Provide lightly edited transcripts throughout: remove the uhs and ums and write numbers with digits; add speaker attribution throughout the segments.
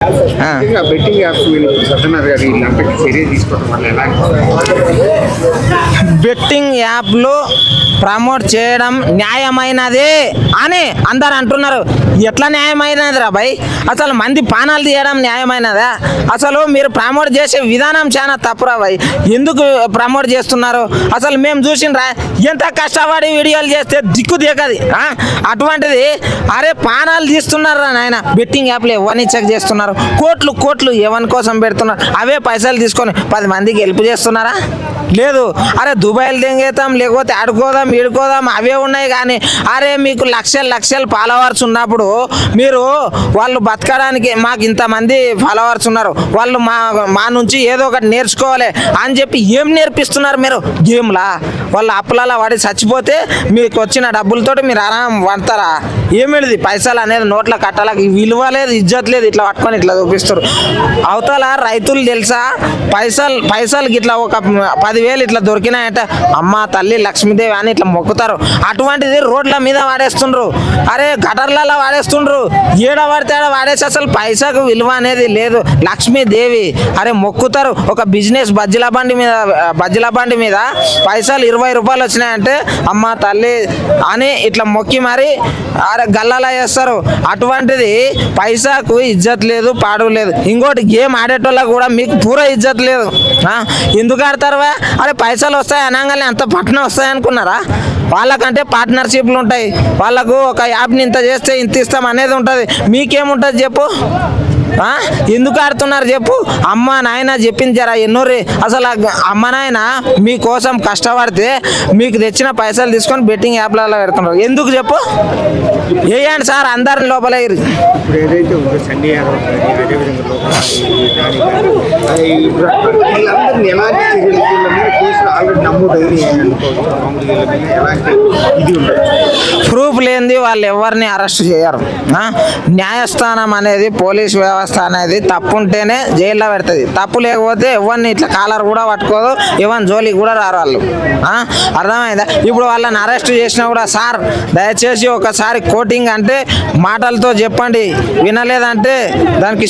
Speaker 1: Betting apps Satyanarayana గారు వీళ్ళంతా చర్య తీసుకోవడం వల్ల ఎలా
Speaker 2: బెట్టింగ్ యాప్లు ప్రమోట్ చేయడం న్యాయమైనదే అని అందరు అంటున్నారు. ఎట్లా న్యాయమైనది రా భయ్? అసలు మంది పానాలు తీయడం న్యాయమైనదా? అసలు మీరు ప్రమోట్ చేసే విధానం చాలా తప్పురా భయ్. ఎందుకు ప్రమోట్ చేస్తున్నారు? అసలు మేము చూసిండ్రా ఎంత కష్టపడి వీడియోలు చేస్తే దిక్కు దిగది. అటువంటిది అరే పానాలు తీస్తున్నారు రా నాయన. బెట్టింగ్ యాప్లు ఎవరిని చెక్ చేస్తున్నారు? కోట్లు కోట్లు ఎవరి కోసం పెడుతున్నారు? అవే పైసలు తీసుకొని 10 మందికి హెల్ప్ చేస్తున్నారా? లేదు. అరే దుబాయ్లు దెంగేతాం, లేకపోతే ఆడుకోదాం ఈడుకోదాం అవే ఉన్నాయి. కానీ అరే మీకు లక్షలు ఫాలోవర్స్ ఉన్నప్పుడు మీరు వాళ్ళు బతకడానికి మాకు ఇంతమంది ఫాలోవర్స్ ఉన్నారు, వాళ్ళు మా నుంచి ఏదో ఒకటి నేర్చుకోవాలి అని చెప్పి ఏం నేర్పిస్తున్నారు మీరు? గేమ్లా వాళ్ళ అప్పులలో వాడి చచ్చిపోతే మీకు వచ్చిన డబ్బులతోటి మీరు ఆరాం పడతారా? ఏమిది పైసలు అనేది నోట్ల కట్టాలకి విలువ లేదు, ఇజ్జత్ లేదు. ఇట్లా పట్టుకొని ఇట్లా చూపిస్తారు. అవతల రైతులు తెలుసా పైసలకి ఇట్లా ఒక 10,000 ఇట్లా దొరికినాయంటే అమ్మ తల్లి లక్ష్మీదేవి అని ఇట్లా మొక్కుతారు. అటువంటిది రోడ్ల మీద వాడేస్తుండ్రు, అరే గటర్లలో వాడేస్తుండ్రు, ఏడ పడితే ఆడ వాడేసి అసలు పైసాకు విలువ అనేది లేదు. లక్ష్మీదేవి అరే మొక్కుతారు. ఒక బిజినెస్ బజ్జీల బండి మీద పైసలు 20 రూపాయలు వచ్చినాయంటే అమ్మ తల్లి అని ఇట్లా మొక్కి మరి అరే గల్లాలా చేస్తారు. అటువంటిది పైసాకు ఇజ్జత్ లేదు, పాడు లేదు. ఇంకోటి గేమ్ ఆడేటోళ్ళకు కూడా మీకు పూరా ఇజ్జత్ లేదు. ఎందుకు ఆడతారువా? అరే పైసలు వస్తాయి అనగానే అంత పట్టణం వస్తాయి అనుకున్నారా? వాళ్ళకంటే పార్ట్నర్షిప్లు ఉంటాయి. వాళ్ళకు ఒక యాప్ని ఇంత చేస్తే ఇంత ఇస్తాం అనేది ఉంటుంది. మీకేముంటుంది చెప్పు? ఎందుకు ఆడుతున్నారు చెప్పు? అమ్మ నాయన చెప్పింది జరా ఎన్నోరే. అసలు అమ్మ నాయన మీకోసం కష్టపడితే మీకు తెచ్చిన పైసలు తీసుకొని బెట్టింగ్ యాప్లలో పెడుతున్నారు. ఎందుకు చెప్పు? వేయండి సార్ అందరిని లోపల.
Speaker 1: ఇప్పుడు ఏదైతే ఉందో సండే
Speaker 2: ప్రూఫ్ లేనిది వాళ్ళు ఎవరిని అరెస్ట్ చేయరు. న్యాయస్థానం అనేది పోలీస్ వ్యవస్థ అనేది తప్పు ఉంటేనే జైల్లో పెడుతుంది. తప్పు లేకపోతే ఎవరిని ఇట్లా కాలర్ కూడా పట్టుకోదు, ఎవరిని జోలికి కూడా రారు వాళ్ళు. అర్థమైందా? ఇప్పుడు వాళ్ళని అరెస్ట్ చేసినా కూడా సార్ దయచేసి ఒకసారి కోటింగ్ అంటే మాటలతో చెప్పండి, వినలేదంటే దానికి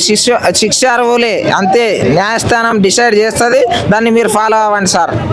Speaker 2: శిక్ష అర్హులే అంతే. న్యాయస్థానం డిసైడ్ చేస్తుంది, దాన్ని మీరు ఫాలో అవ్వండి సార్.